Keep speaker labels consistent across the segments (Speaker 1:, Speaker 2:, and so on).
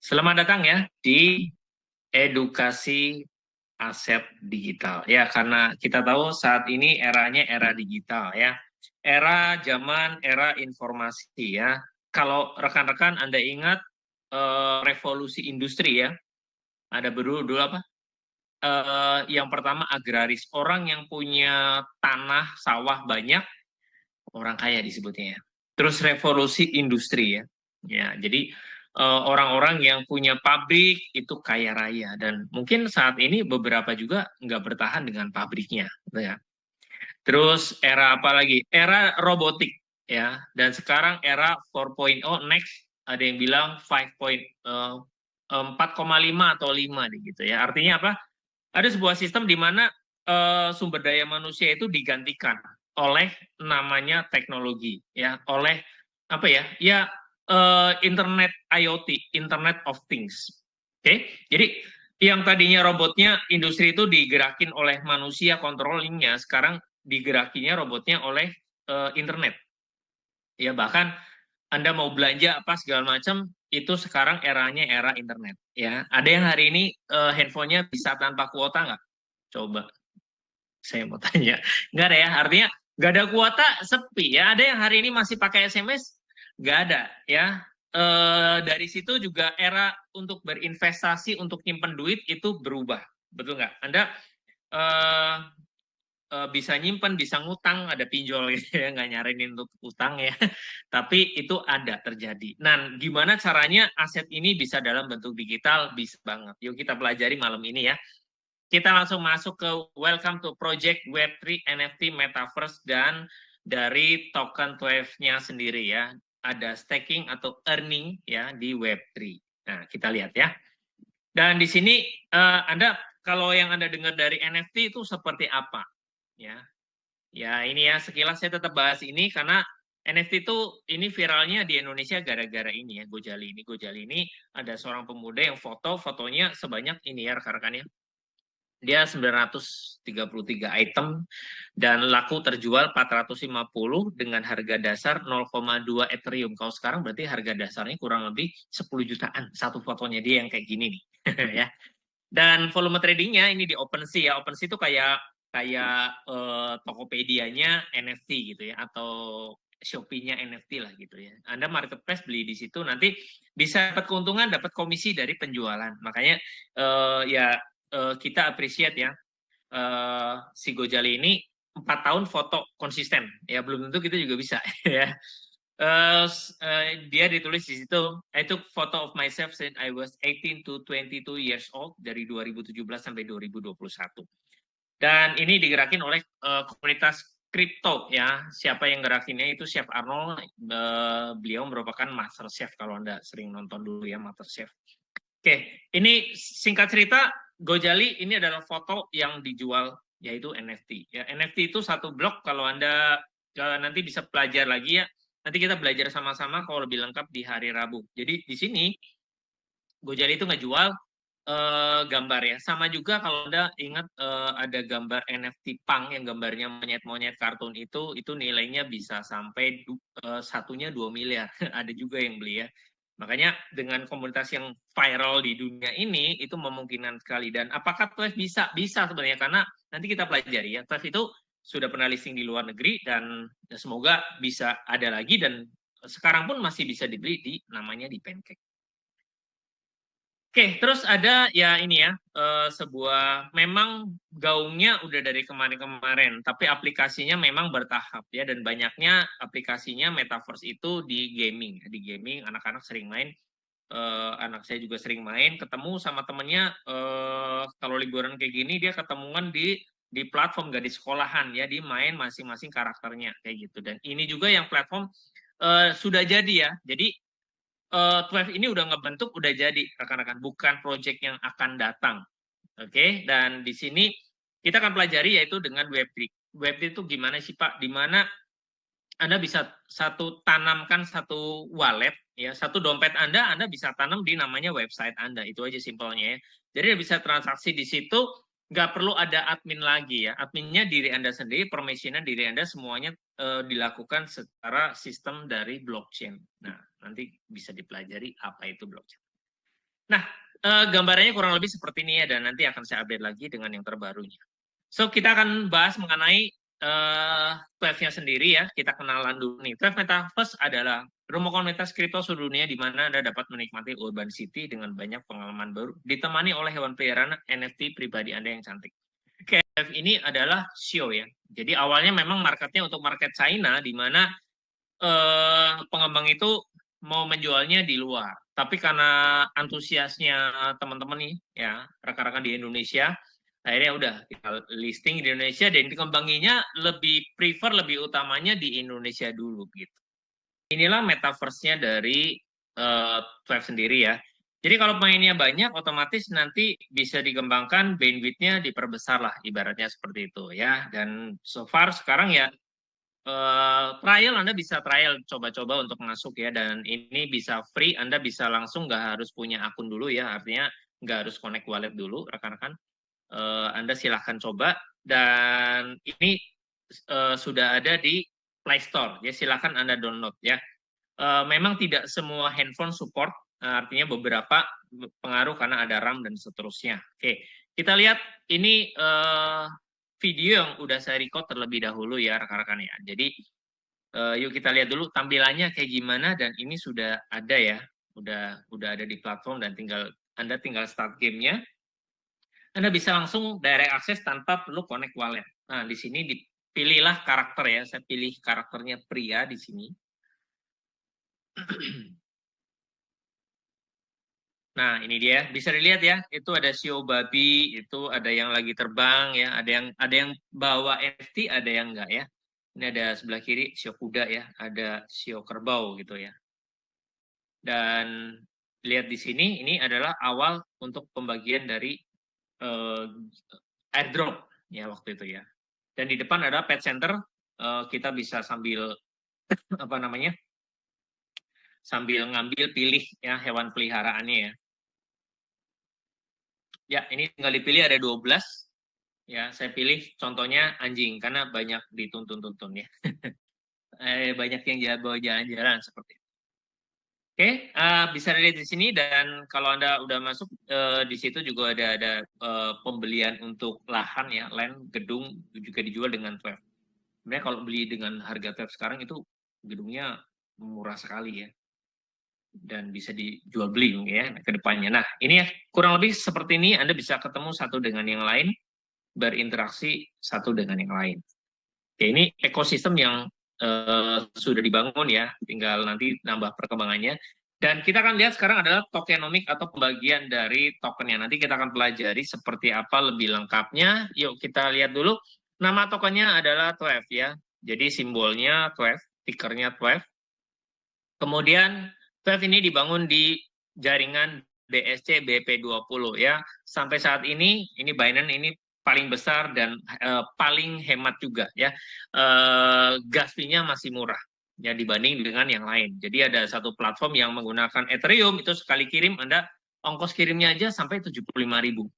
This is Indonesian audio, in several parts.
Speaker 1: Selamat datang ya di edukasi aset digital. Ya, karena kita tahu saat ini eranya era digital ya. Era zaman era informasi ya. Kalau rekan-rekan Anda ingat revolusi industri ya. Ada dulu apa? Yang pertama agraris, orang yang punya tanah sawah banyak, orang kaya disebutnya ya. Terus revolusi industri ya. Ya, jadi orang-orang yang punya pabrik itu kaya raya dan mungkin saat ini beberapa juga nggak bertahan dengan pabriknya, gitu ya. Terus era apa lagi? Era robotik ya. Dan sekarang era 4.0 next ada yang bilang 4,5 atau 5 gitu ya. Artinya apa? Ada sebuah sistem di mana sumber daya manusia itu digantikan oleh namanya teknologi ya, oleh apa ya? Ya Internet IoT, Internet of Things. Oke. Jadi yang tadinya robotnya industri itu digerakin oleh manusia controllingnya, sekarang digerakinya robotnya oleh internet. Ya bahkan Anda mau belanja apa segala macam itu sekarang eranya era internet ya. Ada yang hari ini handphonenya bisa tanpa kuota nggak? Coba saya mau tanya. Nggak ada ya, artinya nggak ada kuota sepi ya. Ada yang hari ini masih pakai SMS? Nggak ada ya. Dari situ juga era untuk berinvestasi, untuk nyimpen duit itu berubah. Betul nggak? Anda eh, bisa nyimpen, bisa ngutang, ada pinjol gitu ya, nggak nyariin untuk utang ya. Tapi itu ada terjadi. Nah, gimana caranya aset ini bisa dalam bentuk digital? Bisa banget. Yuk kita pelajari malam ini ya. Kita langsung masuk ke Welcome to Project Web3 NFT Metaverse dan dari token Wave-nya sendiri ya. Ada staking atau earning ya di Web3. Nah, kita lihat ya. Dan di sini Anda kalau yang Anda dengar dari NFT itu seperti apa? Ya, ya ini ya sekilas saya tetap bahas ini karena NFT itu ini viralnya di Indonesia gara-gara ini ya Gojali ini. Gojali ini ada seorang pemuda yang fotonya sebanyak ini ya rekan-rekan ya. Dia 933 item dan laku terjual 450 dengan harga dasar 0,2 Ethereum. Kalau sekarang berarti harga dasarnya kurang lebih 10 jutaan satu fotonya dia yang kayak gini nih ya. Dan volume tradingnya ini di OpenSea ya. OpenSea itu kayak kayak Tokopedia-nya NFT gitu ya atau Shopee-nya NFT lah gitu ya. Anda marketplace beli di situ nanti bisa dapat keuntungan, dapat komisi dari penjualan. Makanya ya kita appreciate ya si Gojali ini 4 tahun foto konsisten ya belum tentu kita juga bisa ya. Dia ditulis di situ, I took photo of myself since I was 18 to 22 years old dari 2017 sampai 2021. Dan ini digerakin oleh komunitas kripto ya. Siapa yang gerakinnya itu Chef Arnold. Beliau merupakan master chef kalau Anda sering nonton dulu ya master chef. Oke, ini singkat cerita Gojali ini adalah foto yang dijual yaitu NFT. Ya, NFT itu satu blok kalau Anda nanti bisa belajar lagi ya. Nanti kita belajar sama-sama kalau lebih lengkap di hari Rabu. Jadi di sini Gojali itu ngejual gambar ya. Sama juga kalau Anda ingat ada gambar NFT Punk yang gambarnya monyet-monyet kartun itu nilainya bisa sampai satunya 2 miliar. Ada juga yang beli ya. Makanya dengan komunitas yang viral di dunia ini itu memungkinkan sekali. Dan apakah Tweet bisa? Bisa sebenarnya karena nanti kita pelajari ya. Tweet itu sudah pernah listing di luar negeri dan semoga bisa ada lagi dan sekarang pun masih bisa dibeli di namanya di Pancake. Oke, terus ada ya ini ya, sebuah memang gaungnya udah dari kemarin-kemarin, tapi aplikasinya memang bertahap ya, dan banyaknya aplikasinya Metaverse itu di gaming. Di gaming anak-anak sering main, anak saya juga sering main, ketemu sama temennya, kalau liburan kayak gini dia ketemuan di platform, gak di sekolahan ya, di main masing-masing karakternya kayak gitu. Dan ini juga yang platform sudah jadi ya, jadi 12 ini udah ngebentuk, udah jadi rekan-rekan, bukan project yang akan datang. Oke, dan di sini kita akan pelajari yaitu dengan Web3. Web3 itu gimana sih Pak? Di mana Anda bisa tanamkan satu wallet, ya, satu dompet Anda bisa tanam di namanya website Anda. Itu aja simpelnya ya. Jadi bisa transaksi di situ, nggak perlu ada admin lagi ya. Adminnya diri Anda sendiri, permissionnya diri Anda, semuanya dilakukan secara sistem dari blockchain. Nah, nanti bisa dipelajari apa itu blockchain. Nah, gambarannya kurang lebih seperti ini ya, dan nanti akan saya update lagi dengan yang terbarunya. So, kita akan bahas mengenai Twelve-nya sendiri ya. Kita kenalan dulu nih. Twelve Metaverse adalah rumah komunitas kripto seluruh dunia di mana Anda dapat menikmati urban city dengan banyak pengalaman baru, ditemani oleh hewan peliharaan NFT pribadi Anda yang cantik. Twelve ini adalah show ya. Jadi awalnya memang marketnya untuk market China, di mana pengembang itu mau menjualnya di luar. Tapi karena antusiasnya teman-teman nih, ya rekan-rekan di Indonesia, akhirnya udah kita listing di Indonesia dan dikembanginya lebih utamanya di Indonesia dulu gitu. Inilah metaverse-nya dari Twelve sendiri ya. Jadi kalau pemainnya banyak, otomatis nanti bisa dikembangkan, bandwidth-nya diperbesar lah, ibaratnya seperti itu ya. Dan so far sekarang ya trial Anda bisa trial coba-coba untuk masuk ya, dan ini bisa free, Anda bisa langsung, nggak harus punya akun dulu ya, artinya nggak harus connect wallet dulu rekan-rekan. Anda silahkan coba, dan ini sudah ada di Play Store ya, silahkan Anda download ya. Memang tidak semua handphone support, artinya beberapa pengaruh karena ada RAM dan seterusnya. Oke, kita lihat ini video yang udah saya record terlebih dahulu ya rekan-rekan ya. Jadi yuk kita lihat dulu tampilannya kayak gimana, dan ini sudah ada ya, udah ada di platform, dan Anda tinggal start gamenya. Anda bisa langsung direct access tanpa perlu connect wallet. Nah, di sini dipilihlah karakter ya. Saya pilih karakternya pria di sini. Nah, ini dia. Bisa dilihat ya, itu ada show babi, itu ada yang lagi terbang ya, ada yang bawa NFT, ada yang enggak ya. Ini ada sebelah kiri show kuda ya, ada show kerbau gitu ya. Dan lihat di sini, ini adalah awal untuk pembagian dari airdrop ya waktu itu ya. Dan di depan ada pet center, kita bisa sambil apa namanya, sambil ngambil pilih ya hewan peliharaannya ya. Ya, ini tinggal dipilih ada 12. Ya, saya pilih contohnya anjing karena banyak dituntun-tuntun ya. Banyak yang bawa jalan-jalan seperti itu. Oke, bisa dilihat di sini, dan kalau Anda udah masuk di situ juga ada pembelian untuk lahan ya, land, gedung juga dijual dengan Twelve. Sebenarnya kalau beli dengan harga Twelve sekarang itu gedungnya murah sekali ya, dan bisa dijual beli ya ke depannya. Nah, ini ya kurang lebih seperti ini, Anda bisa ketemu satu dengan yang lain, berinteraksi satu dengan yang lain. Oke, ini ekosistem yang sudah dibangun ya, tinggal nanti nambah perkembangannya. Dan kita akan lihat sekarang adalah tokenomik atau pembagian dari tokennya. Nanti kita akan pelajari seperti apa lebih lengkapnya. Yuk kita lihat dulu. Nama tokennya adalah Twelve ya. Jadi simbolnya Twelve, tickernya Twelve. Kemudian Twelve ini dibangun di jaringan BSC BP20 ya. Sampai saat ini Binance ini paling besar dan paling hemat juga ya. Gas fee-nya masih murah ya dibanding dengan yang lain. Jadi ada satu platform yang menggunakan Ethereum, itu sekali kirim Anda ongkos kirimnya aja sampai 75.000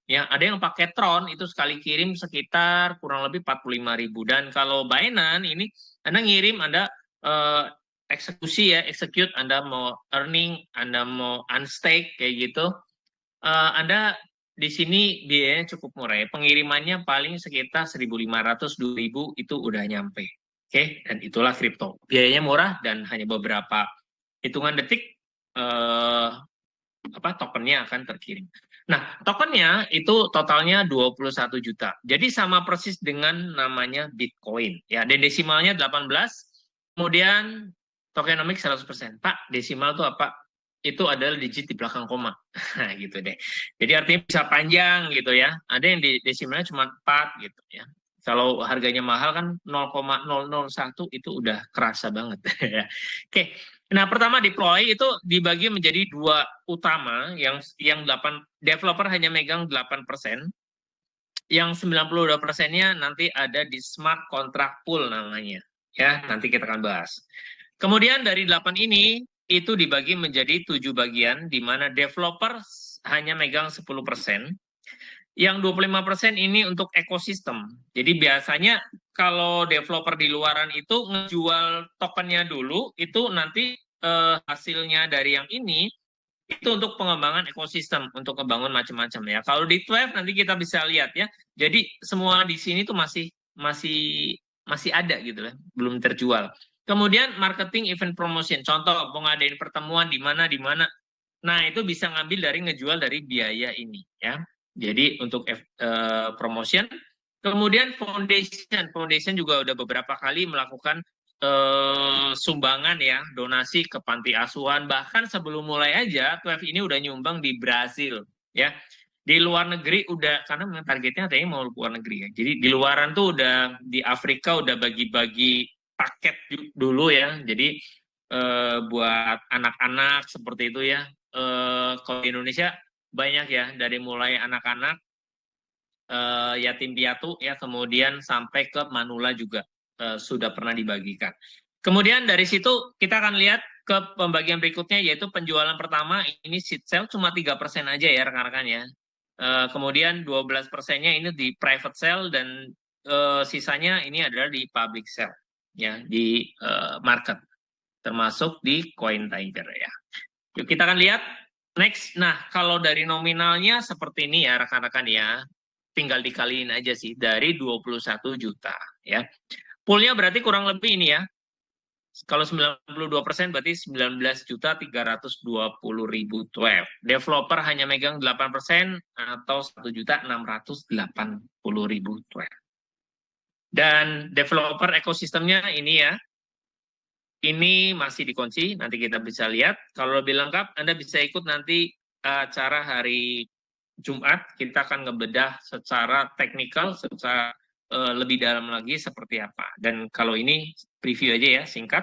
Speaker 1: ya. Ada yang pakai Tron, itu sekali kirim sekitar kurang lebih 45.000. Dan kalau Binance ini Anda ngirim, Anda eksekusi ya, execute, Anda mau earning, Anda mau unstake kayak gitu, Anda di sini biayanya cukup murah ya. Pengirimannya paling sekitar 1.500-2.000 itu udah nyampe. Oke, dan itulah kripto. Biayanya murah dan hanya beberapa hitungan detik tokennya akan terkirim. Nah, tokennya itu totalnya 21 juta. Jadi sama persis dengan namanya Bitcoin ya. Dan desimalnya 18. Kemudian tokenomics 100%. Pak, desimal itu apa? Itu adalah digit di belakang koma. Nah, gitu deh. Jadi artinya bisa panjang gitu ya. Ada yang desimalnya cuma 4 gitu ya. Kalau harganya mahal kan 0,001 itu udah kerasa banget. Oke. Nah, pertama deploy itu dibagi menjadi dua utama, yang 8 developer hanya megang 8%. Yang 92%-nya nanti ada di smart contract pool namanya. Ya, nanti kita akan bahas. Kemudian dari 8 ini itu dibagi menjadi 7 bagian, di mana developer hanya megang 10%. Yang 25% ini untuk ekosistem. Jadi biasanya kalau developer di luaran itu ngejual tokennya dulu, itu nanti hasilnya dari yang ini Itu untuk pengembangan ekosistem, untuk ngebangun macam-macam ya. Kalau di Thrive nanti kita bisa lihat ya. Jadi semua di sini tuh masih ada gitu lah, belum terjual. Kemudian marketing event promotion. Contoh mau ngadain pertemuan di mana. Nah, itu bisa ngambil dari ngejual dari biaya ini ya. Jadi untuk promotion. Kemudian foundation. Foundation juga udah beberapa kali melakukan sumbangan ya, donasi ke panti asuhan. Bahkan sebelum mulai aja, Twelve ini udah nyumbang di Brasil ya. Di luar negeri udah, karena memang targetnya katanya mau luar negeri ya. Jadi di luaran tuh udah, di Afrika udah bagi-bagi paket dulu ya. Jadi buat anak-anak seperti itu ya. Kalau di Indonesia banyak ya, dari mulai anak-anak, yatim piatu ya, kemudian sampai ke manula juga sudah pernah dibagikan. Kemudian dari situ kita akan lihat ke pembagian berikutnya, yaitu penjualan pertama ini seed sale cuma 3% aja ya rekan-rekan ya. Kemudian 12%-nya ini di private sale, dan sisanya ini adalah di public sale ya, di market, termasuk di Coin Tiger ya. Yuk kita akan lihat next. Nah, kalau dari nominalnya seperti ini ya rekan-rekan ya. Tinggal dikaliin aja sih dari 21 juta ya. Poolnya berarti kurang lebih ini ya. Kalau 92% berarti 19.320.000 Twelve. Developer hanya megang 8% atau 1.680.000 Twelve. Dan developer ekosistemnya ini ya. Ini masih dikunci, nanti kita bisa lihat. Kalau lebih lengkap, Anda bisa ikut nanti acara hari Jumat. Kita akan ngebedah secara teknikal, secara lebih dalam lagi seperti apa. Dan kalau ini preview aja ya, singkat.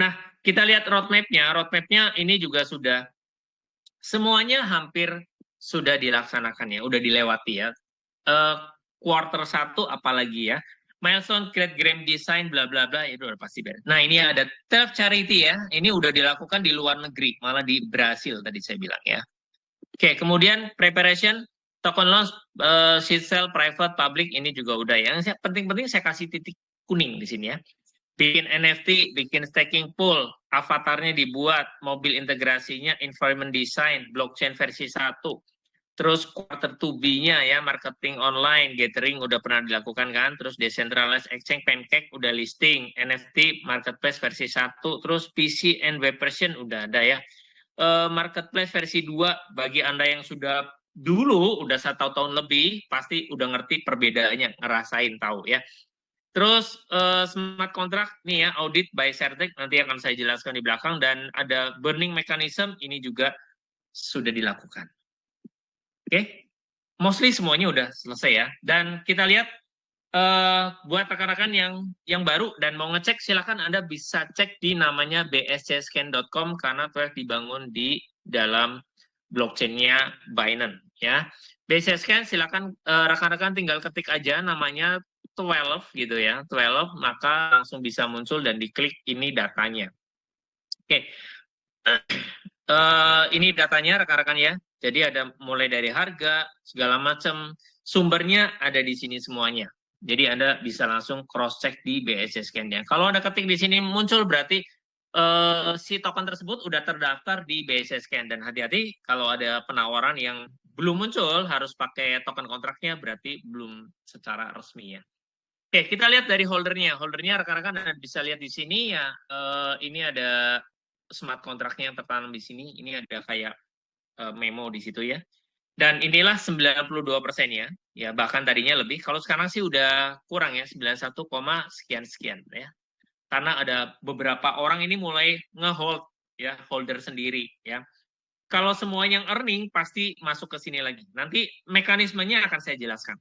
Speaker 1: Nah, kita lihat roadmap-nya. Roadmap-nya ini juga sudah, semuanya hampir sudah dilaksanakan ya, udah dilewati ya. Quarter 1 apalagi ya. Milestone create game design bla bla bla itu udah pasti beres. Nah, ini ada Twelve Charity ya. Ini udah dilakukan di luar negeri, malah di Brasil tadi saya bilang ya. Oke, kemudian preparation token launch, seed sale, private, public ini juga udah ya. Yang penting-penting saya kasih titik kuning di sini ya. Bikin NFT, bikin staking pool, avatarnya dibuat, mobil integrasinya, environment design, blockchain versi 1. Terus quarter 2B-nya ya, marketing online, gathering udah pernah dilakukan kan, terus decentralized exchange, pancake udah listing, NFT marketplace versi 1, terus PC and web version udah ada ya. Marketplace versi 2 bagi Anda yang sudah dulu udah 1 tahun lebih pasti udah ngerti perbedaannya, ngerasain tahu ya. Terus smart contract nih ya, audit by Certec nanti akan saya jelaskan di belakang, dan ada burning mechanism ini juga sudah dilakukan. Oke, mostly semuanya udah selesai ya. Dan kita lihat buat rekan-rekan yang baru dan mau ngecek, silakan Anda bisa cek di namanya bscscan.com karena Twelve dibangun di dalam blockchain-nya Binance ya. BSCScan silakan rekan-rekan tinggal ketik aja namanya 12 gitu ya, 12, maka langsung bisa muncul dan diklik ini datanya. Oke. Ini datanya rekan-rekan ya. Jadi ada mulai dari harga, segala macam, sumbernya ada di sini semuanya. Jadi Anda bisa langsung cross-check di BSC Scan-nya. Kalau Anda ketik di sini muncul, berarti si token tersebut udah terdaftar di BSC Scan. Dan hati-hati kalau ada penawaran yang belum muncul, harus pakai token kontraknya, berarti belum secara resmi ya. Oke, kita lihat dari holdernya. Holdernya rekan-rekan bisa lihat di sini ya. Ini ada smart kontraknya yang tertanam di sini. Ini ada kayak memo di situ ya. Dan inilah 92% ya, bahkan tadinya lebih. Kalau sekarang sih udah kurang ya, 91, sekian ya. Karena ada beberapa orang ini mulai ngehold ya, holder sendiri ya. Kalau semua yang earning pasti masuk ke sini lagi. Nanti mekanismenya akan saya jelaskan.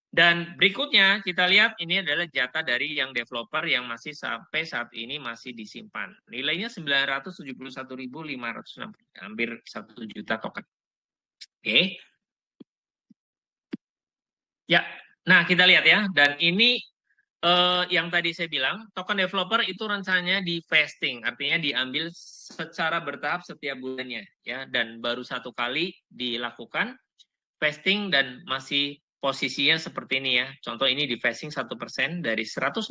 Speaker 1: Dan berikutnya kita lihat ini adalah jatah dari yang developer yang masih sampai saat ini masih disimpan. Nilainya 971.560, hampir 1 juta token. Oke. Ya, nah kita lihat ya. Dan ini yang tadi saya bilang, token developer itu rencananya di vesting, artinya diambil secara bertahap setiap bulannya ya. Dan baru 1 kali dilakukan vesting dan masih posisinya seperti ini ya. Contoh ini divesting 1% dari 168.000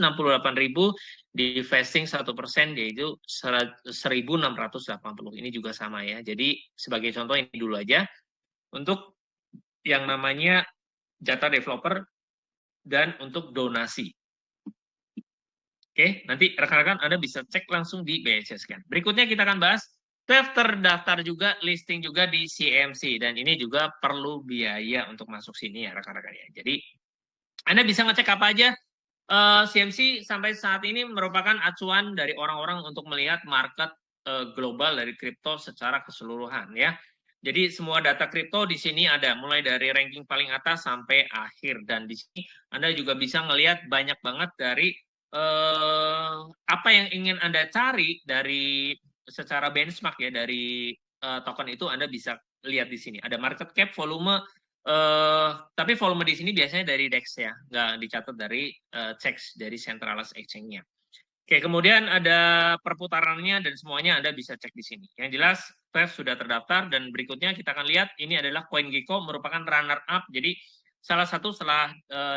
Speaker 1: divesting 1% yaitu 1.680. Ini juga sama ya. Jadi sebagai contoh ini dulu aja untuk yang namanya jatah developer dan untuk donasi. Oke, nanti rekan-rekan Anda bisa cek langsung di BSS kan. Berikutnya kita akan bahas terdaftar juga, listing juga di CMC. Dan ini juga perlu biaya untuk masuk sini ya rekan-rekan ya. Jadi Anda bisa ngecek apa aja. CMC sampai saat ini merupakan acuan dari orang-orang untuk melihat market global dari kripto secara keseluruhan ya. Jadi semua data kripto di sini ada, mulai dari ranking paling atas sampai akhir. Dan di sini Anda juga bisa ngelihat banyak banget dari apa yang ingin Anda cari dari secara benchmark ya, dari token itu Anda bisa lihat di sini. Ada market cap, volume, tapi volume di sini biasanya dari DEX ya, nggak dicatat dari CEX, dari centralized exchange-nya. Oke, kemudian ada perputarannya dan semuanya Anda bisa cek di sini. Yang jelas, TWEV sudah terdaftar dan berikutnya kita akan lihat ini adalah CoinGecko merupakan runner-up. Jadi salah satu setelah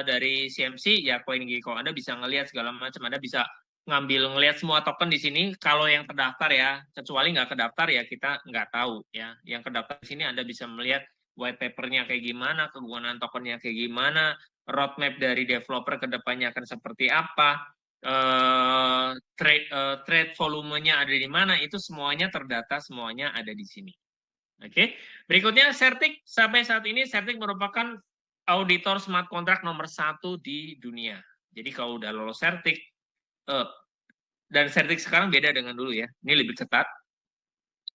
Speaker 1: dari CMC ya CoinGecko. Anda bisa ngelihat segala macam, Anda bisa ngelihat semua token di sini. Kalau yang terdaftar ya, kecuali nggak terdaftar ya kita nggak tahu ya. Yang terdaftar di sini Anda bisa melihat white paper-nya kayak gimana, kegunaan tokennya kayak gimana, roadmap dari developer ke depannya akan seperti apa, trade volumenya ada di mana, itu semuanya terdata, semuanya ada di sini. Oke, berikutnya Certic. Sampai saat ini Certic merupakan auditor smart contract nomor 1 di dunia. Jadi kalau udah lolos Certic, dan Certic sekarang beda dengan dulu ya, ini lebih ketat.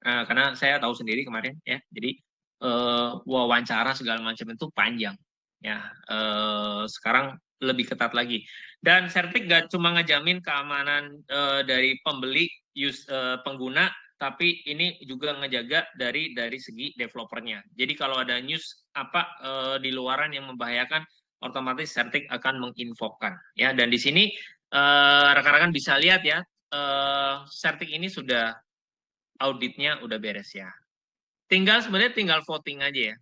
Speaker 1: Karena saya tahu sendiri kemarin ya, jadi wawancara segala macam itu panjang ya. Sekarang lebih ketat lagi. Dan Certic gak cuma ngejamin keamanan dari pembeli, pengguna, tapi ini juga ngejaga dari segi developernya. Jadi kalau ada news apa di luaran yang membahayakan, otomatis Certic akan menginfokan ya. Dan di sini rekan-rekan bisa lihat ya, Certic ini sudah auditnya udah beres ya. Sebenarnya tinggal voting aja ya.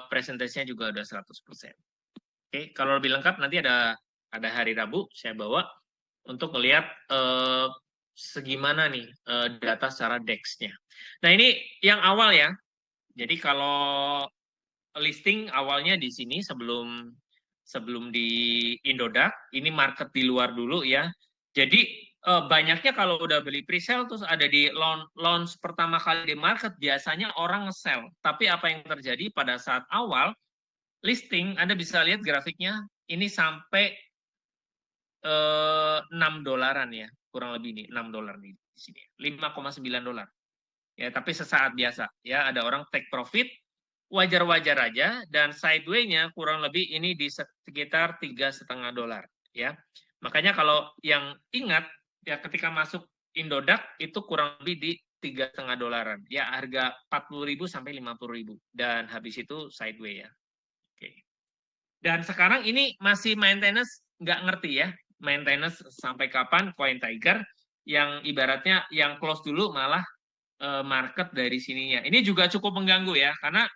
Speaker 1: Presentasinya juga udah 100%. Oke, kalau lebih lengkap nanti ada hari Rabu saya bawa untuk melihat segimana nih data secara DEX-nya. Nah, ini yang awal ya. Jadi kalau listing awalnya di sini sebelum di Indodax, ini market di luar dulu ya. Jadi banyaknya kalau udah beli pre-sale terus ada di launch pertama kali di market, biasanya orang nge-sell. Tapi apa yang terjadi pada saat awal listing, Anda bisa lihat grafiknya, ini sampai $6 ya, kurang lebih nih, $6 nih di sini. $5,9. Ya, tapi sesaat biasa ya, ada orang take profit, wajar-wajar aja, dan sideway-nya kurang lebih ini di sekitar $3,5 ya. Makanya kalau yang ingat ya, ketika masuk Indodax itu kurang lebih di $3,5 ya, harga 40.000 sampai 50.000, dan habis itu sideway ya. Oke. Dan sekarang ini masih maintenance, nggak ngerti ya maintenance sampai kapan Coin Tiger, yang ibaratnya yang close dulu malah market dari sininya. Ini juga cukup mengganggu ya, karena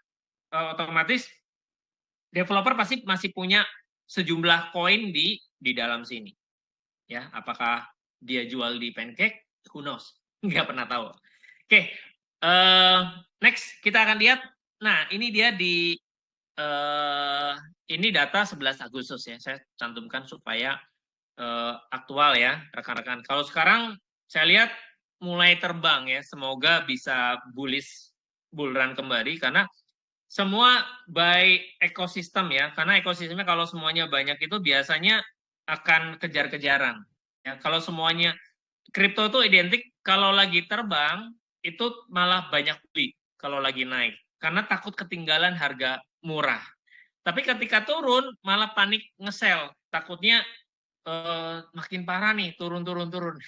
Speaker 1: otomatis developer pasti masih punya sejumlah koin di dalam sini. Ya, apakah dia jual di Pancake? Who knows? Nggak pernah tahu. Oke, next kita akan lihat. Nah, ini dia di ini data 11 Agustus ya. Saya cantumkan supaya aktual ya, rekan-rekan. Kalau sekarang saya lihat mulai terbang ya. Semoga bisa bullish bull run kembali, karena semua by ekosistem ya, karena ekosistemnya kalau semuanya banyak itu biasanya akan kejar-kejaran ya. Kalau semuanya kripto itu identik, kalau lagi terbang itu malah banyak beli kalau lagi naik, karena takut ketinggalan harga murah. Tapi ketika turun malah panik nge-sell, takutnya makin parah nih, turun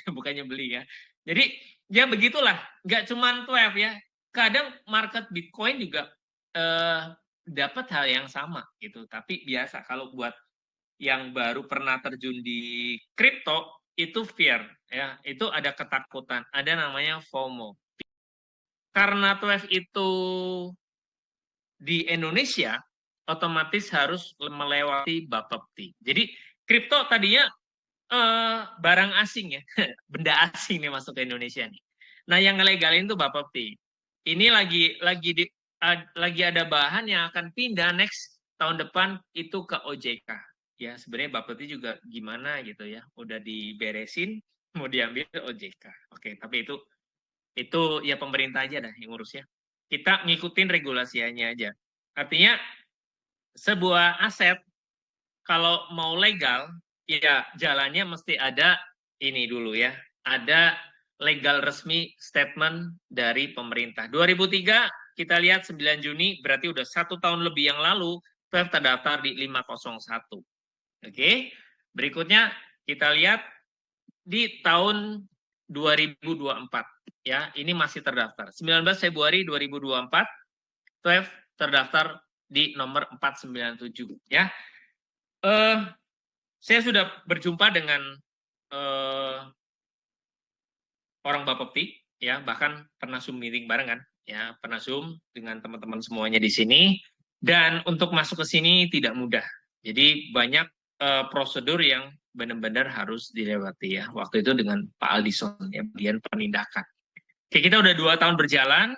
Speaker 1: bukannya beli ya. Jadi ya begitulah, nggak cuma 12 ya, kadang market Bitcoin juga dapat hal yang sama gitu. Tapi biasa kalau buat yang baru pernah terjun di kripto itu fear ya, itu ada ketakutan, ada namanya FOMO. Karena 12 itu di Indonesia, otomatis harus melewati Bapepti. Jadi kripto tadinya barang asing ya, benda asing nih masuk ke Indonesia nih. Nah yang ngelegalin tuh Bapepti. Ini lagi ada bahan yang akan pindah next tahun depan itu ke OJK. Ya sebenarnya Bapepti juga gimana gitu ya, udah diberesin mau diambil OJK. Oke, tapi itu ya pemerintah aja dah yang ngurusnya. Kita ngikutin regulasinya aja. Artinya sebuah aset kalau mau legal, ya jalannya mesti ada ini dulu ya. Ada legal resmi statement dari pemerintah. 2003 kita lihat 9 Juni berarti udah 1 tahun lebih yang lalu TWEF terdaftar di 501. Oke, berikutnya kita lihat di tahun 2024 ya, ini masih terdaftar. 19 Februari 2024 TWEF terdaftar di nomor 497 ya. Saya sudah berjumpa dengan orang Bapepti ya, bahkan pernah Zoom meeting barengan ya, pernah Zoom dengan teman-teman semuanya di sini, dan untuk masuk ke sini tidak mudah. Jadi banyak prosedur yang benar-benar harus dilewati ya. Waktu itu dengan Pak Aldison ya, bagian penindakan. Oke, kita udah 2 tahun berjalan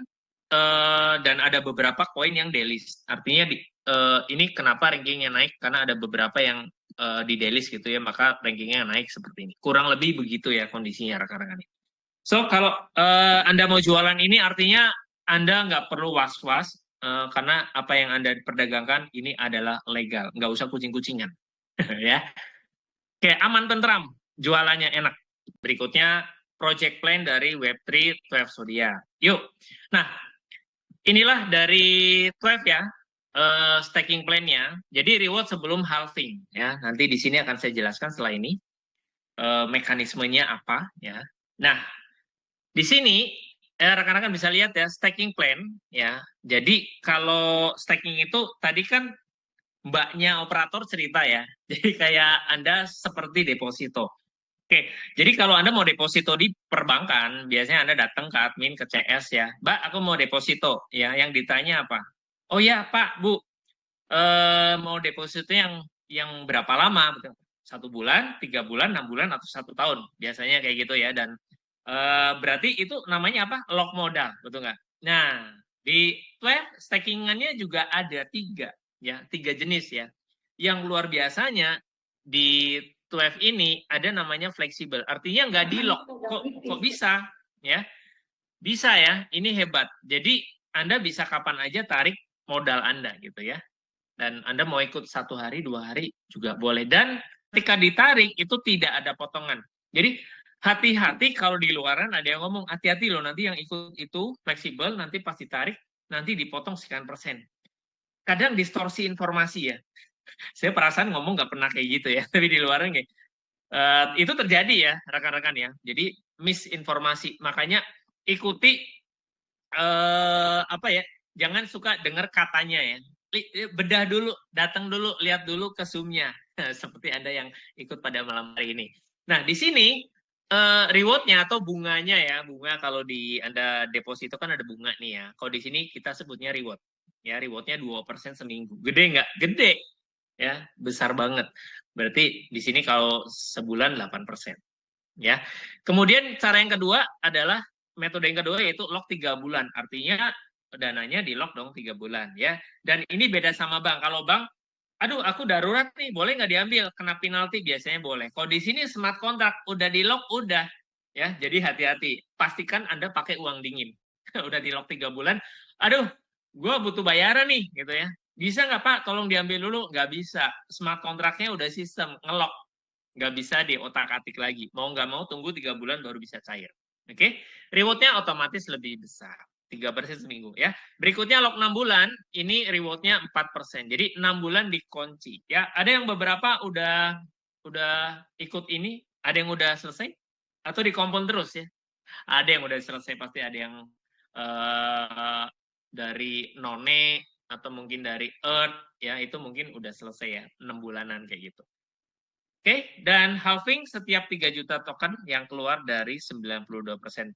Speaker 1: dan ada beberapa koin yang delist. Artinya ini kenapa rankingnya naik, karena ada beberapa yang di delist gitu ya, maka rankingnya naik seperti ini. Kurang lebih begitu ya kondisinya rekan-rekan. So kalau Anda mau jualan ini artinya Anda nggak perlu was-was karena apa yang Anda perdagangkan ini adalah legal, nggak usah kucing-kucingan ya. Kayak aman tentram, jualannya enak. Berikutnya project plan dari Web3 12 Zodiac. Yuk. Nah, inilah dari 12 ya. Staking plan-nya. Jadi reward sebelum halving ya. Nanti di sini akan saya jelaskan setelah ini mekanismenya apa ya. Nah, di sini rekan-rekan bisa lihat ya staking plan ya. Jadi kalau staking itu tadi kan mbaknya operator cerita ya. Jadi kayak Anda seperti deposito. Oke, jadi kalau Anda mau deposito di perbankan, biasanya Anda datang ke admin, ke CS ya. Mbak, aku mau deposito. Ya, yang ditanya apa? Oh ya, Pak, Bu, mau deposito yang berapa lama? 1 bulan, 3 bulan, 6 bulan, atau 1 tahun. Biasanya kayak gitu ya. Dan berarti itu namanya apa? Lock modal, betul nggak? Nah, di 12 stakingannya juga ada 3 ya, 3 jenis ya. Yang luar biasanya di 12 ini ada namanya fleksibel, artinya nggak di lock. Kok bisa ya? Bisa ya, ini hebat. Jadi Anda bisa kapan aja tarik modal Anda gitu ya. Dan Anda mau ikut 1 hari, 2 hari juga boleh. Dan ketika ditarik itu tidak ada potongan. Jadi hati-hati kalau di luaran ada yang ngomong, hati-hati loh nanti yang ikut itu fleksibel, nanti pas ditarik, nanti dipotong sekian persen. Kadang distorsi informasi ya. Saya perasaan ngomong nggak pernah kayak gitu ya, tapi di luaran kayak itu terjadi ya rekan-rekan ya. Jadi misinformasi, makanya ikuti apa ya, jangan suka dengar katanya ya. Bedah dulu, datang dulu, lihat dulu ke Zoom-nya. Seperti Anda yang ikut pada malam hari ini. Nah, di sini reward-nya atau bunganya ya, bunga kalau di Anda deposito kan ada bunga nih ya. Kalau di sini kita sebutnya reward. Ya, reward-nya 2% seminggu. Gede nggak? Gede. Ya, besar banget. Berarti di sini kalau sebulan 8%. Ya. Kemudian cara yang kedua adalah metode yang kedua yaitu lock 3 bulan. Artinya dananya di lock dong 3 bulan ya. Dan ini beda sama bank. Kalau bank, aduh aku darurat nih, boleh nggak diambil? Kena penalti biasanya boleh. Kalau di sini smart contract, udah di lock, udah. Ya, jadi hati-hati. Pastikan Anda pakai uang dingin. Udah di lock 3 bulan, aduh, gue butuh bayaran nih, gitu ya. Bisa nggak Pak, tolong diambil dulu? Nggak bisa. Smart contract-nya udah sistem, ngelock. Nggak bisa diotak-atik lagi. Mau nggak mau tunggu 3 bulan baru bisa cair. Oke, reward-nya otomatis lebih besar. 3% seminggu ya. Berikutnya lock 6 bulan, ini reward-nya 4%. Jadi 6 bulan dikunci ya. Ada yang beberapa udah ikut ini, ada yang udah selesai atau dikompon terus ya. Ada yang udah selesai, pasti ada yang dari None atau mungkin dari Earth ya, itu mungkin udah selesai ya, 6 bulanan kayak gitu. Oke, dan halving setiap 3 juta token yang keluar dari 92%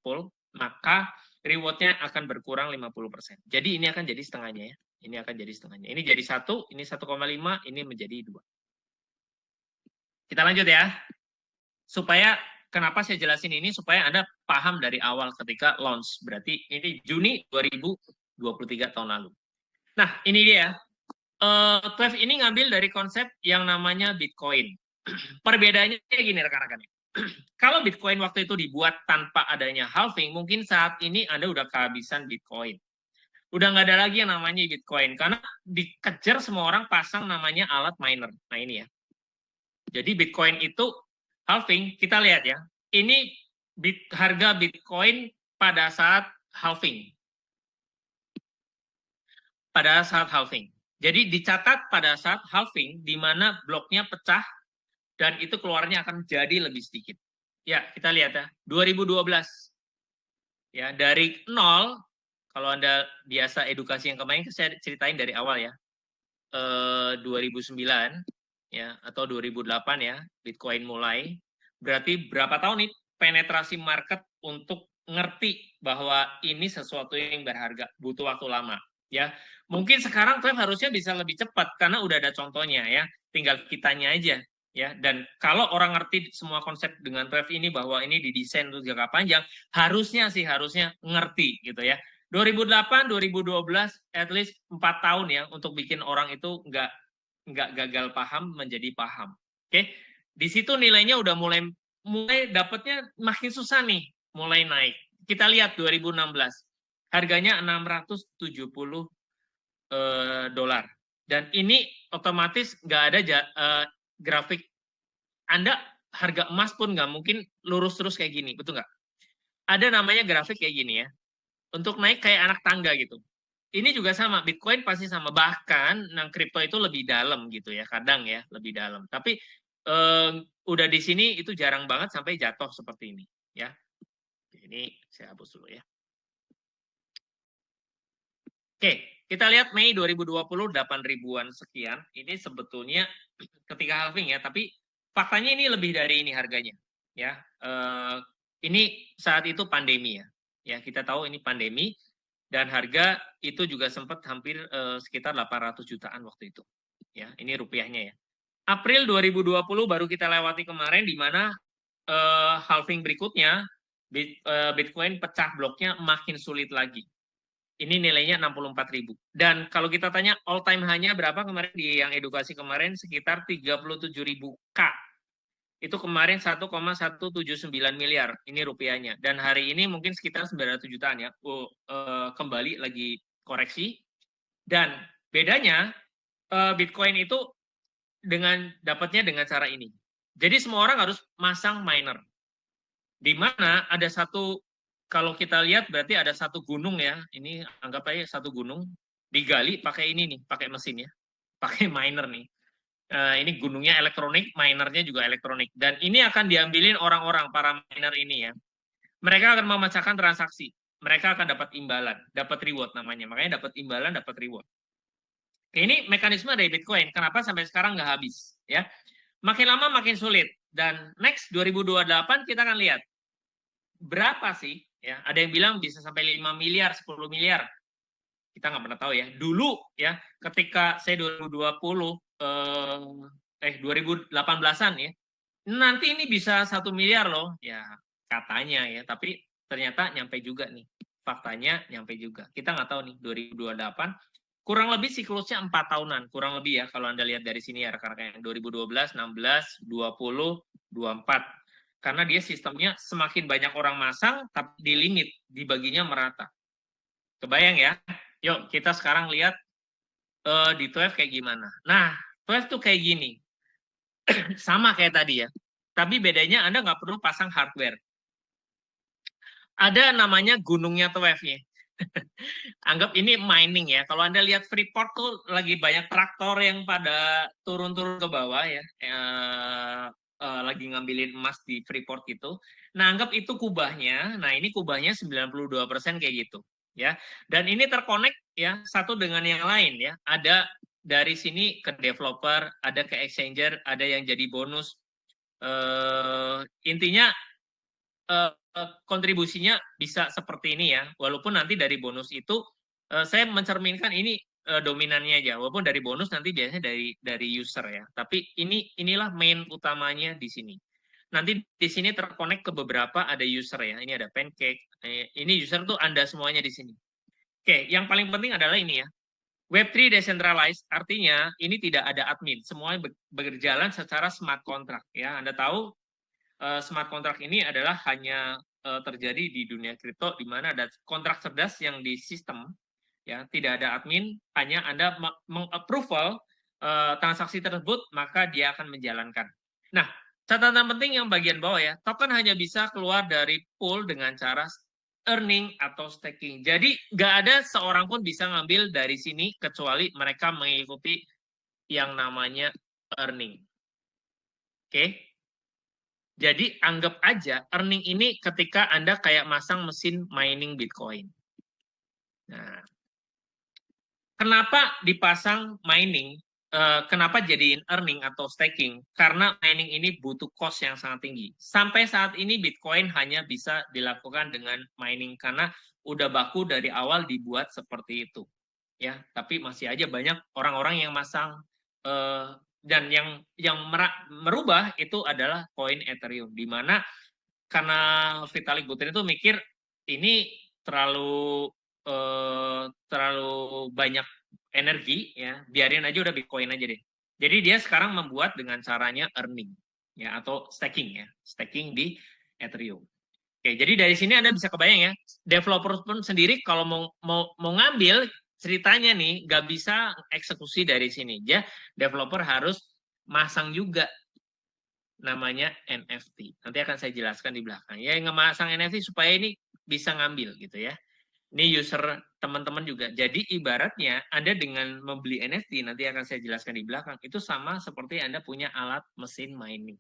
Speaker 1: pool, maka reward-nya akan berkurang 50%. Jadi ini akan jadi setengahnya ya. Ini akan jadi setengahnya. Ini jadi 1, ini 1,5, ini menjadi 2. Kita lanjut ya. Supaya kenapa saya jelasin ini supaya Anda paham dari awal ketika launch. Berarti ini Juni 2023 tahun lalu. Nah, ini dia. TWEV ini ngambil dari konsep yang namanya Bitcoin. Perbedaannya gini rekan-rekan. Kalau Bitcoin waktu itu dibuat tanpa adanya halving, mungkin saat ini Anda udah kehabisan Bitcoin. Udah nggak ada lagi yang namanya Bitcoin. Karena dikejar semua orang pasang namanya alat miner. Nah ini ya. Jadi Bitcoin itu halving, kita lihat ya. Ini harga Bitcoin pada saat halving. Pada saat halving. Jadi dicatat pada saat halving, di mana bloknya pecah, dan itu keluarnya akan jadi lebih sedikit. Ya, kita lihat ya. 2012. Ya, dari 0, kalau Anda biasa edukasi yang kemarin, saya ceritain dari awal ya. 2009, ya, atau 2008 ya, Bitcoin mulai. Berarti berapa tahun nih penetrasi market untuk ngerti bahwa ini sesuatu yang berharga, butuh waktu lama. Ya, mungkin sekarang TWEV harusnya bisa lebih cepat karena udah ada contohnya ya, tinggal kitanya aja ya. Dan kalau orang ngerti semua konsep dengan TWEV ini bahwa ini didesain untuk jangka panjang, harusnya ngerti gitu ya. 2008, 2012, at least 4 tahun ya untuk bikin orang itu nggak gagal paham menjadi paham. Oke, di situ nilainya udah mulai dapatnya makin susah nih, mulai naik. Kita lihat 2016, harganya 670 dolar. Dan ini otomatis nggak ada grafik. Anda harga emas pun nggak mungkin lurus terus kayak gini, betul nggak? Ada namanya grafik kayak gini ya. Untuk naik kayak anak tangga gitu. Ini juga sama, Bitcoin pasti sama. Bahkan, kripto itu lebih dalam gitu ya, kadang ya, lebih dalam. Tapi udah di sini itu jarang banget sampai jatuh seperti ini. Ya, ini saya hapus dulu ya. Oke, kita lihat Mei 2020, 8 ribuan sekian. Ini sebetulnya ketika halving ya, tapi faktanya ini lebih dari ini harganya. Ya, ini saat itu pandemi ya. Ya, kita tahu ini pandemi. Dan harga itu juga sempat hampir sekitar 800 jutaan waktu itu. Ya, ini rupiahnya ya. April 2020 baru kita lewati kemarin di mana halving berikutnya Bitcoin pecah bloknya makin sulit lagi. Ini nilainya 64.000. Dan kalau kita tanya all time high-nya berapa kemarin di yang edukasi kemarin sekitar 37.000 K. Itu kemarin 1,179 miliar, ini rupiahnya. Dan hari ini mungkin sekitar 900 jutaan ya, kembali lagi koreksi. Dan bedanya, Bitcoin itu dapatnya dengan cara ini. Jadi semua orang harus masang miner. Di mana ada satu, kalau kita lihat berarti ada satu gunung ya, ini anggap aja satu gunung, digali pakai ini nih, pakai mesin ya, pakai miner nih. Ini gunungnya elektronik, minernya juga elektronik. Dan ini akan diambilin orang-orang, para miner ini ya. Mereka akan memecahkan transaksi. Mereka akan dapat imbalan, dapat reward namanya. Makanya dapat imbalan, dapat reward. Ini mekanisme dari Bitcoin. Kenapa sampai sekarang nggak habis? Ya, makin lama makin sulit. Dan next 2028 kita akan lihat berapa sih? Ya, ada yang bilang bisa sampai 5 miliar, 10 miliar. Kita nggak pernah tahu ya. Dulu ya, ketika saya 2020 2018-an ya, nanti ini bisa 1 miliar loh, ya katanya ya, tapi ternyata nyampe juga nih, faktanya nyampe juga. Kita nggak tahu nih 2028, kurang lebih siklusnya 4 tahunan, kurang lebih ya kalau Anda lihat dari sini ya rekan-rekan, 2012, 16, 20, 24. Karena dia sistemnya semakin banyak orang masang, tapi di limit, dibaginya merata. Kebayang ya? Yuk kita sekarang lihat di TWEV kayak gimana. Nah, TWEV tuh kayak gini. Sama kayak tadi ya. Tapi bedanya Anda nggak perlu pasang hardware. Ada namanya gunungnya TWEV-nya. Anggap ini mining ya. Kalau Anda lihat Freeport tuh lagi banyak traktor yang pada turun-turun ke bawah ya. Lagi ngambilin emas di Freeport itu. Nah, anggap itu kubahnya. Nah, ini kubahnya 92% kayak gitu. Ya. Dan ini terkonek ya satu dengan yang lain ya. Ada dari sini ke developer, ada ke exchanger, ada yang jadi bonus. Intinya kontribusinya bisa seperti ini ya. Walaupun nanti dari bonus itu saya mencerminkan ini dominannya aja. Walaupun dari bonus nanti biasanya dari user ya. Tapi inilah main utamanya di sini. Nanti di sini terkonek ke beberapa ada user ya. Ini ada Pancake. Ini user tuh Anda semuanya di sini. Oke, yang paling penting adalah ini ya. Web3 decentralized artinya ini tidak ada admin, semuanya berjalan secara smart contract ya. Anda tahu smart contract ini adalah hanya terjadi di dunia kripto di mana ada kontrak cerdas yang di sistem ya, tidak ada admin, hanya Anda mengapproval transaksi tersebut maka dia akan menjalankan. Nah, catatan penting yang bagian bawah ya, token hanya bisa keluar dari pool dengan cara earning atau staking. Jadi nggak ada seorang pun bisa ngambil dari sini kecuali mereka mengikuti yang namanya earning. Oke. Jadi anggap aja earning ini ketika Anda kayak masang mesin mining Bitcoin. Nah, kenapa dipasang mining? Kenapa jadiin earning atau staking? Karena mining ini butuh cost yang sangat tinggi. Sampai saat ini Bitcoin hanya bisa dilakukan dengan mining karena udah baku dari awal dibuat seperti itu. Ya, tapi masih aja banyak orang-orang yang masang dan yang merubah itu adalah koin Ethereum, di mana karena Vitalik Buterin itu mikir ini terlalu banyak energi ya, biarin aja udah Bitcoin aja deh. Jadi dia sekarang membuat dengan caranya earning ya atau staking ya, staking di Ethereum. Oke, jadi dari sini Anda bisa kebayang ya, developer pun sendiri kalau mau ngambil ceritanya nih nggak bisa eksekusi dari sini. Ya, developer harus masang juga namanya NFT. Nanti akan saya jelaskan di belakang. Ya, yang ngemasang NFT supaya ini bisa ngambil gitu ya. Ini user teman-teman juga. Jadi ibaratnya Anda dengan membeli NFT, nanti akan saya jelaskan di belakang, itu sama seperti Anda punya alat mesin mining.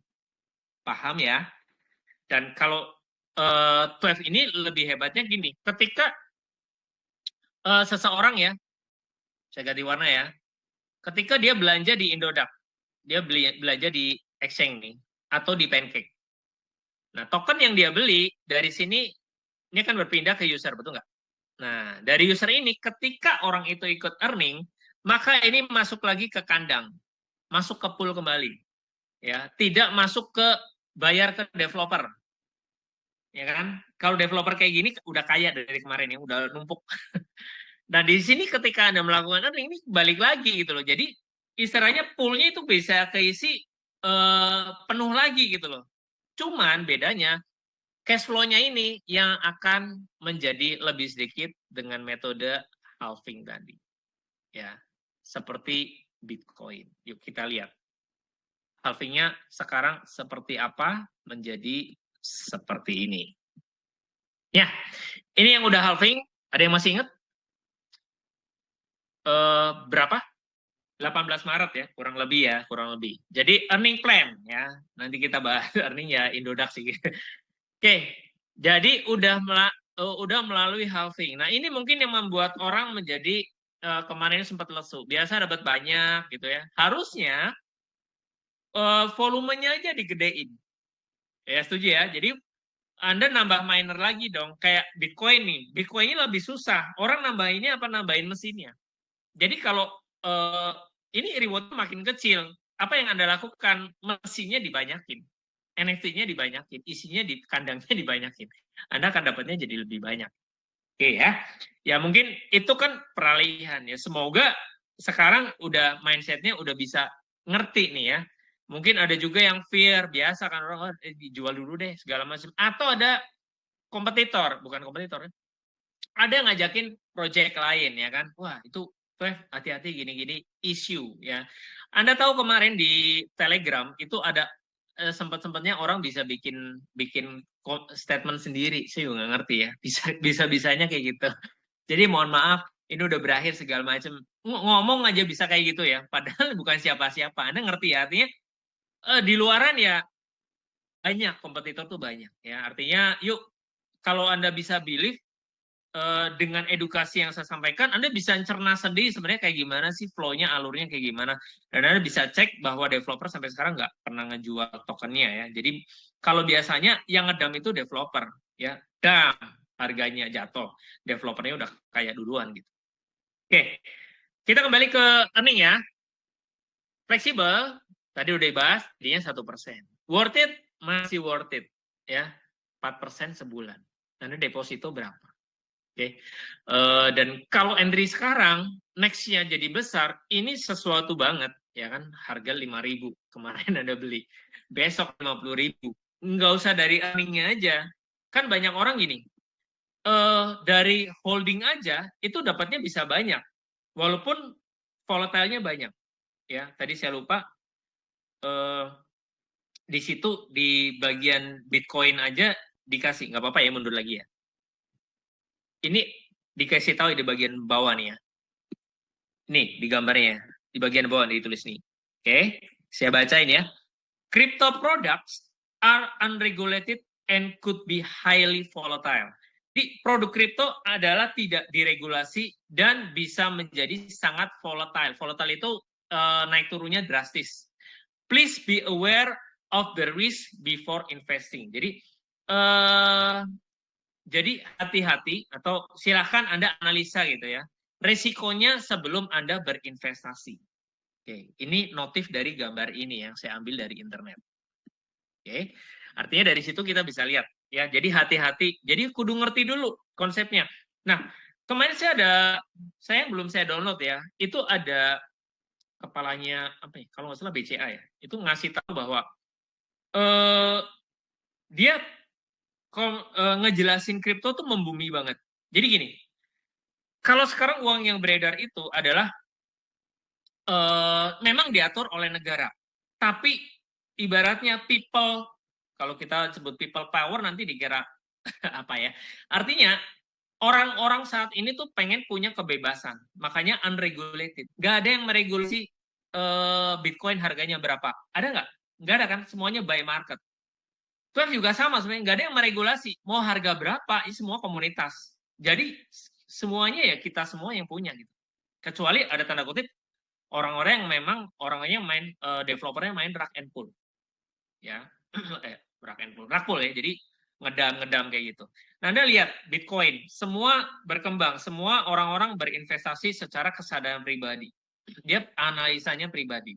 Speaker 1: Paham ya? Dan kalau Twelve ini lebih hebatnya gini, ketika seseorang ya, saya ganti warna ya, ketika dia belanja di Indodax, dia belanja di Exchange nih, atau di Pancake. Nah, token yang dia beli dari sini, ini akan berpindah ke user, betul nggak? Nah, dari user ini, ketika orang itu ikut earning, maka ini masuk lagi ke kandang, masuk ke pool kembali, ya, tidak masuk ke bayar ke developer, ya kan? Kalau developer kayak gini udah kaya dari kemarin ya, udah numpuk. Nah, di sini ketika Anda melakukan earning, ini balik lagi gitu loh. Jadi, istilahnya poolnya itu bisa keisi penuh lagi gitu loh. Cuman bedanya, cash flow-nya ini yang akan menjadi lebih sedikit dengan metode halving tadi. Ya, seperti Bitcoin. Yuk kita lihat. Halvingnya sekarang seperti apa menjadi seperti ini. Ya, ini yang udah halving. Ada yang masih ingat? Berapa? 18 Maret ya, kurang lebih. Jadi earning plan ya. Nanti kita bahas earning ya Indodax sih. Oke, jadi udah melalui halving. Nah, ini mungkin yang membuat orang menjadi kemarin sempat lesu. Biasa dapat banyak gitu ya. Harusnya volumenya aja digedein. Ya, setuju ya. Jadi Anda nambah miner lagi dong. Kayak Bitcoin nih. Bitcoin ini lebih susah. Orang nambahinnya apa? Nambahin mesinnya. Jadi kalau ini reward makin kecil, apa yang Anda lakukan? Mesinnya dibanyakin. NFT-nya dibanyakin, isinya di kandangnya dibanyakin. Anda akan dapatnya jadi lebih banyak. Oke ya. Ya mungkin itu kan peralihan ya. Semoga sekarang udah mindset-nya udah bisa ngerti nih ya. Mungkin ada juga yang fear, biasa kan orang dijual dulu deh segala macam. Atau ada kompetitor, bukan kompetitor ya. Ada yang ngajakin project lain ya kan. Wah, itu hati-hati gini-gini isu ya. Anda tahu kemarin di Telegram itu ada sempat-sempatnya orang bisa bikin statement sendiri. Saya juga nggak ngerti ya. Bisa-bisanya kayak gitu. Jadi mohon maaf, ini udah berakhir segala macam. Ngomong aja bisa kayak gitu ya. Padahal bukan siapa-siapa. Anda ngerti ya? Artinya di luaran ya banyak kompetitor tuh banyak ya. Artinya yuk kalau Anda bisa believe dengan edukasi yang saya sampaikan, Anda bisa cerna sendiri sebenarnya kayak gimana sih flow-nya, alurnya kayak gimana. Dan Anda bisa cek bahwa developer sampai sekarang nggak pernah ngejual tokennya ya. Jadi kalau biasanya yang ngedam itu developer ya, dam harganya jatuh, developernya udah kaya duluan gitu. Oke, Kita kembali ke earning ya. Fleksibel, tadi udah dibahas, jadinya 1%. Worth it, masih worth it. Ya, 4% sebulan. Anda deposito berapa? Oke. Dan kalau entry sekarang, next-nya jadi besar, ini sesuatu banget. Ya kan, harga 5.000. Kemarin Anda beli. Besok 50.000. Nggak usah dari earning-nya aja. Kan banyak orang gini, dari holding aja, itu dapatnya bisa banyak. Walaupun volatile-nya banyak. Ya, tadi saya lupa, di situ di bagian Bitcoin aja dikasih, nggak apa-apa ya mundur lagi ya. Ini dikasih tahu di bagian bawah nih ya. Nih di gambarnya, di bagian bawah ditulis nih. Oke, saya bacain ya. Crypto products are unregulated and could be highly volatile. Di produk kripto adalah tidak diregulasi dan bisa menjadi sangat volatile. Volatile itu naik turunnya drastis. Please be aware of the risk before investing. Jadi hati-hati atau silahkan Anda analisa gitu ya. Resikonya sebelum Anda berinvestasi. Oke, ini notif dari gambar ini yang saya ambil dari internet. Oke, artinya dari situ kita bisa lihat ya. Jadi hati-hati. Jadi kudu ngerti dulu konsepnya. Nah, kemarin saya belum saya download ya. Itu ada kepalanya apa ya? Kalau nggak salah BCA ya. Itu ngasih tahu bahwa dia ngejelasin kripto tuh membumi banget. Jadi gini, kalau sekarang uang yang beredar itu adalah memang diatur oleh negara, tapi ibaratnya people, kalau kita sebut people power nanti dikira apa ya? Artinya orang-orang saat ini tuh pengen punya kebebasan, makanya unregulated. Gak ada yang meregulasi Bitcoin harganya berapa. Ada nggak? Nggak ada kan? Semuanya by market. Twelve juga sama sebenarnya, nggak ada yang meregulasi mau harga berapa, ini semua komunitas. Jadi semuanya ya kita semua yang punya gitu. Kecuali ada tanda kutip orang-orang yang memang orangnya main developernya main rug and pull, ya rug and pull, rug pull ya. Jadi ngedam kayak gitu. Nah, Anda lihat Bitcoin, semua berkembang, semua orang-orang berinvestasi secara kesadaran pribadi. Dia analisanya pribadi.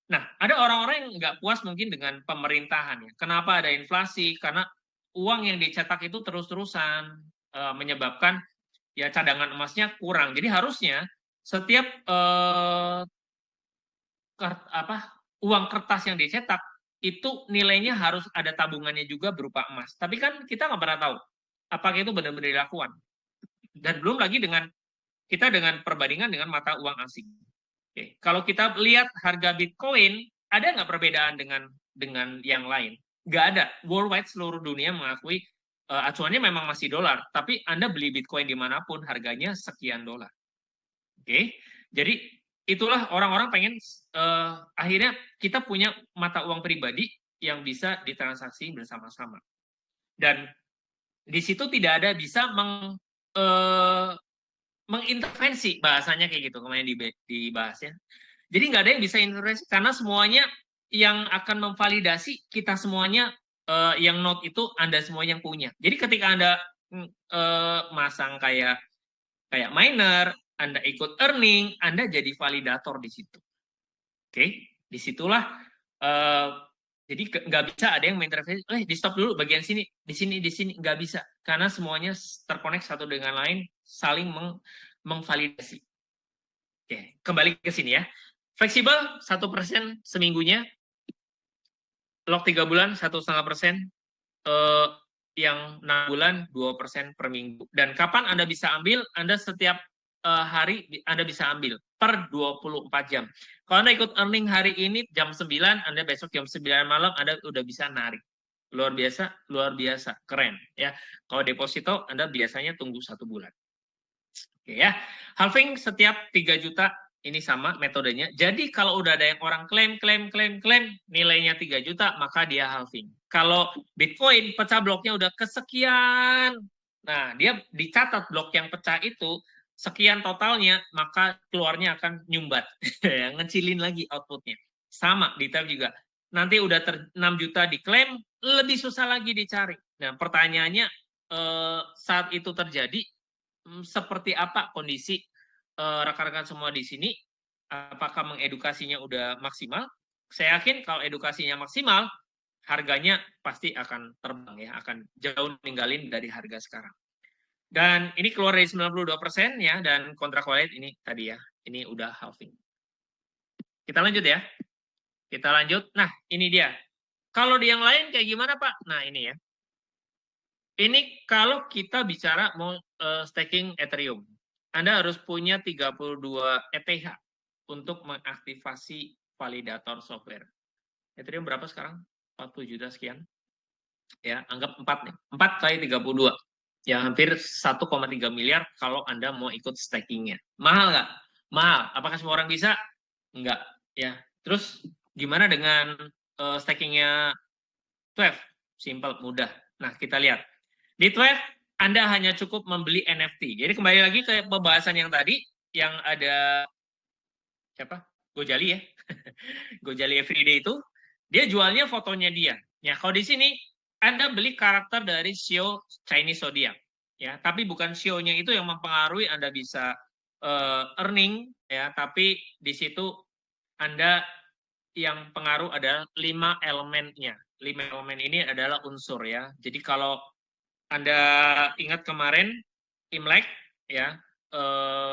Speaker 1: Nah, ada orang-orang yang nggak puas mungkin dengan pemerintahan. Ya. Kenapa ada inflasi? Karena uang yang dicetak itu terus-terusan menyebabkan ya cadangan emasnya kurang. Jadi harusnya setiap uang kertas yang dicetak itu nilainya harus ada tabungannya juga berupa emas. Tapi kan kita nggak pernah tahu apakah itu benar-benar dilakukan. Dan belum lagi kita dengan perbandingan dengan mata uang asing. Oke. Kalau kita lihat harga Bitcoin, ada nggak perbedaan dengan yang lain? Nggak ada. Worldwide seluruh dunia mengakui acuannya memang masih dolar, tapi Anda beli Bitcoin dimanapun harganya sekian dolar. Oke, jadi itulah orang-orang pengen akhirnya kita punya mata uang pribadi yang bisa ditransaksi bersama-sama. Dan di situ tidak ada bisa mengintervensi, bahasanya kayak gitu kemarin dibahas ya. Jadi nggak ada yang bisa intervensi karena semuanya yang akan memvalidasi kita semuanya yang note itu Anda semua yang punya. Jadi ketika Anda masang kayak miner, Anda ikut earning, Anda jadi validator di situ. Oke, disitulah jadi nggak bisa ada yang mengintervensi, di stop dulu bagian sini, di sini, nggak bisa. Karena semuanya terkonek satu dengan lain, saling mengvalidasi. Oke, kembali ke sini ya. Fleksibel 1% seminggunya, lock 3 bulan 1,5%, yang 6 bulan 2% per minggu. Dan kapan Anda bisa ambil? Anda setiap hari Anda bisa ambil per 24 jam. Kalau Anda ikut earning hari ini jam 9, Anda besok jam 9 malam Anda udah bisa narik. Luar biasa, keren ya. Kalau deposito Anda biasanya tunggu 1 bulan. Oke ya. Halving setiap 3 juta ini sama metodenya. Jadi kalau udah ada yang orang klaim nilainya 3 juta, maka dia halving. Kalau Bitcoin pecah bloknya udah kesekian, nah dia dicatat blok yang pecah itu sekian totalnya, maka keluarnya akan nyumbat, ngecilin lagi outputnya. Sama di tab juga. Nanti udah 6 juta diklaim, lebih susah lagi dicari. Nah pertanyaannya saat itu terjadi, seperti apa kondisi rekan-rekan semua di sini, apakah mengedukasinya udah maksimal? Saya yakin kalau edukasinya maksimal, harganya pasti akan terbang ya, akan jauh ninggalin dari harga sekarang. Dan ini keluar dari 92% ya, dan kontrak wallet ini tadi ya, ini udah halving. Kita lanjut ya. Kita lanjut. Nah, ini dia. Kalau di yang lain kayak gimana, Pak? Nah, ini ya. Ini kalau kita bicara mau staking Ethereum. Anda harus punya 32 ETH untuk mengaktifasi validator software. Ethereum berapa sekarang? 40 juta sekian. Ya, anggap 4 nih. 4 kali 32. Ya, hampir 1,3 miliar kalau Anda mau ikut stakingnya. Mahal nggak? Mahal. Apakah semua orang bisa? Enggak. Ya. Terus gimana dengan stakingnya 12? Simple, mudah. Nah, kita lihat. Di 12, Anda hanya cukup membeli NFT. Jadi kembali lagi ke pembahasan yang tadi, yang ada siapa? Gojali ya. Gojali Everyday itu, dia jualnya fotonya dia. Ya, kalau di sini Anda beli karakter dari Shio Chinese Zodiac. Ya, tapi bukan Shio-nya itu yang mempengaruhi Anda bisa earning ya, tapi di situ Anda yang pengaruh adalah 5 elemennya. 5 elemen ini adalah unsur ya. Jadi kalau Anda ingat kemarin Imlek ya,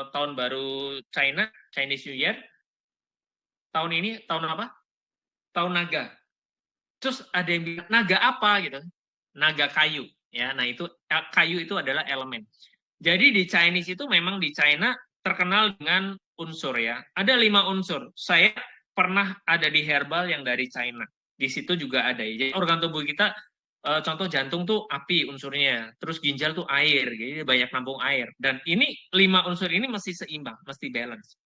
Speaker 1: tahun baru China, Chinese New Year. Tahun ini tahun apa? Tahun naga. Terus ada yang bilang naga apa gitu? Naga kayu ya. Nah, itu kayu itu adalah elemen. Jadi di Chinese itu memang di China terkenal dengan unsur ya. Ada 5 unsur. Saya pernah ada di herbal yang dari China. Di situ juga ada. Jadi organ tubuh kita, contoh jantung tuh api unsurnya. Terus ginjal tuh air. Jadi banyak nampung air. Dan ini 5 unsur ini mesti seimbang, mesti balance.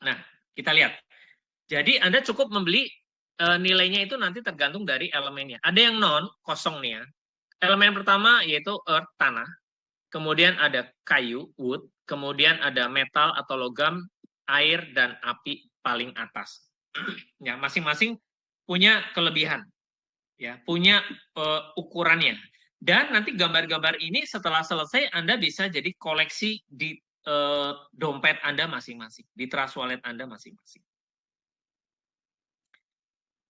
Speaker 1: Nah, kita lihat. Jadi Anda cukup membeli nilainya itu nanti tergantung dari elemennya. Ada yang non, kosong nih ya. Elemen pertama yaitu earth, tanah. Kemudian ada kayu, wood. Kemudian ada metal atau logam, air, dan api paling atas. Ya, masing-masing punya kelebihan. Ya, punya ukurannya. Dan nanti gambar-gambar ini setelah selesai Anda bisa jadi koleksi di dompet Anda masing-masing, di trust wallet Anda masing-masing.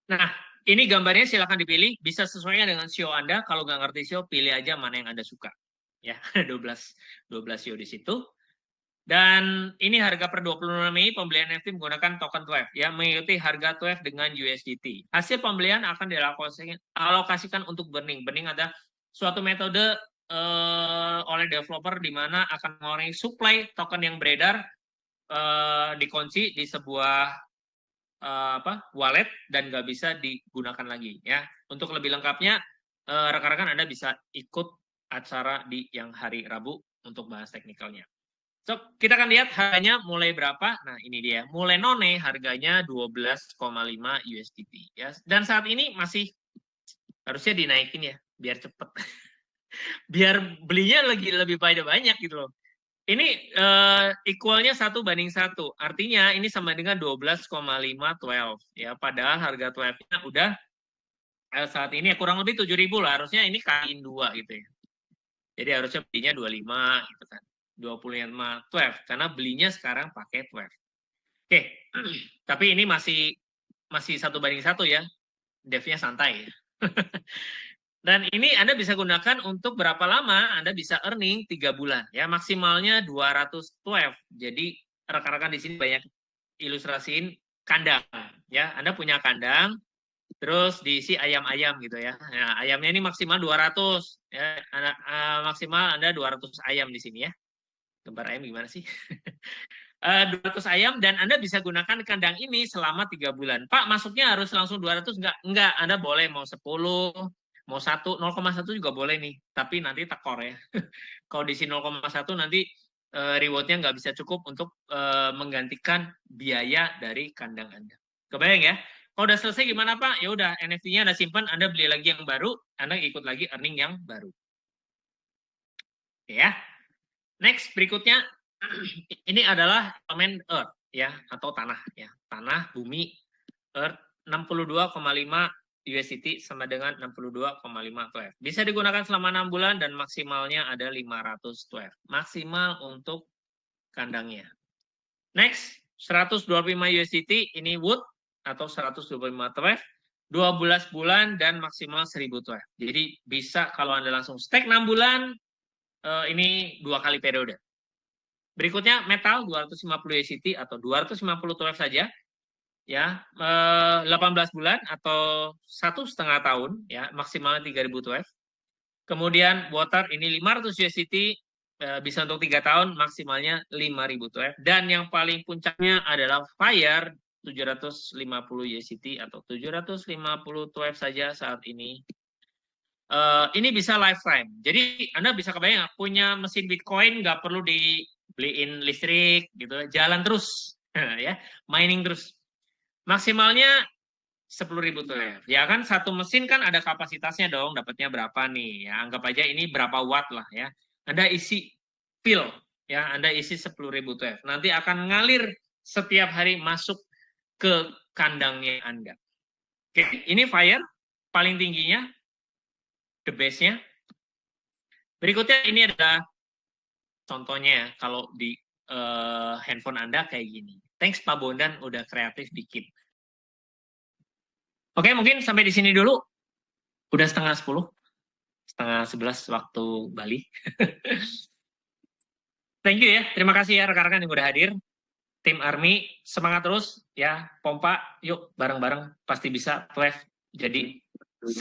Speaker 1: Nah, ini gambarnya silakan dipilih, bisa sesuaikan dengan show Anda. Kalau nggak ngerti show, pilih aja mana yang Anda suka. Ya, 12 show di situ. Dan ini harga per 26 Mei pembelian NFT menggunakan token TWEF ya, mengikuti harga TWEF dengan USDT. Hasil pembelian akan dialokasikan untuk burning. Burning ada suatu metode oleh developer di mana akan mengurangi supply token yang beredar dikunci di sebuah wallet dan nggak bisa digunakan lagi ya. Untuk lebih lengkapnya rekan-rekan Anda bisa ikut acara di yang hari Rabu untuk bahas teknikalnya. So, kita akan lihat harganya mulai berapa. Nah, ini dia. Mulai none harganya 12,5 USDT ya. Dan saat ini masih harusnya dinaikin ya, biar cepet. Biar belinya lebih banyak gitu loh. Ini equalnya 1:1. Artinya ini sama dengan 12,5 12 ya. Padahal harga 12-nya udah saat ini kurang lebih 7.000 lah. Harusnya ini kaliin 2 gitu ya. Jadi harusnya belinya 25 gitu kan. 25 12 karena belinya sekarang pakai 12. Oke. Tapi ini masih 1:1 ya. Devnya santai ya. Dan ini Anda bisa gunakan untuk berapa lama? Anda bisa earning 3 bulan ya, maksimalnya 212. Jadi rekan-rekan di sini banyak ilustrasiin kandang ya. Anda punya kandang terus diisi ayam-ayam gitu ya. Nah, ayamnya ini maksimal 200 ya. Maksimal Anda 200 ayam di sini ya. Gambar ayam gimana sih? 200 ayam dan Anda bisa gunakan kandang ini selama 3 bulan. Pak, masuknya harus langsung 200? Enggak. Anda boleh mau 10, mau 1, 0,1 juga boleh nih. Tapi nanti tekor ya. Kalau di sini 0,1 nanti rewardnya nggak bisa cukup untuk menggantikan biaya dari kandang Anda. Kebayang ya? Kalau udah selesai gimana Pak? Ya udah, NFT-nya Anda simpan, Anda beli lagi yang baru, Anda ikut lagi earning yang baru. Oke ya. Next, berikutnya ini adalah elemen earth ya, atau tanah ya. Tanah, bumi, earth 62,5 USDT sama dengan 62,5 TWF. Bisa digunakan selama 6 bulan dan maksimalnya ada 500 TWF. Maksimal untuk kandangnya. Next, 125 USDT, ini Wood atau 125 TWF, 12 bulan dan maksimal 1000 TWF. Jadi bisa kalau Anda langsung stake 6 bulan, ini 2 kali periode. Berikutnya metal 250 USDT atau 250 TWF saja, ya 18 bulan atau 1,5 tahun, ya maksimalnya 3000 TWF. Kemudian water ini 500 USDT, bisa untuk 3 tahun, maksimalnya 5.000 TWF. Dan yang paling puncaknya adalah fire 750 USDT atau 750 TWF saja saat ini. Ini bisa lifetime. Jadi Anda bisa kebayang punya mesin Bitcoin nggak perlu dibeliin listrik gitu, jalan terus ya, mining terus. Maksimalnya 10.000 TWF. Ya kan satu mesin kan ada kapasitasnya dong, dapatnya berapa nih? Ya anggap aja ini berapa watt lah ya. Anda isi fill ya, Anda isi 10.000 TWF. Nanti akan ngalir setiap hari masuk ke kandangnya Anda. Oke, ini fire paling tingginya, the base-nya. Berikutnya ini adalah contohnya kalau di handphone Anda kayak gini. Thanks Pak Bondan udah kreatif bikin. Oke, mungkin sampai di sini dulu. Udah setengah 10. Setengah 11 waktu Bali. Thank you ya. Terima kasih ya rekan-rekan yang udah hadir. Tim Army, semangat terus ya. Pompa, yuk bareng-bareng pasti bisa. Twelve jadi $10.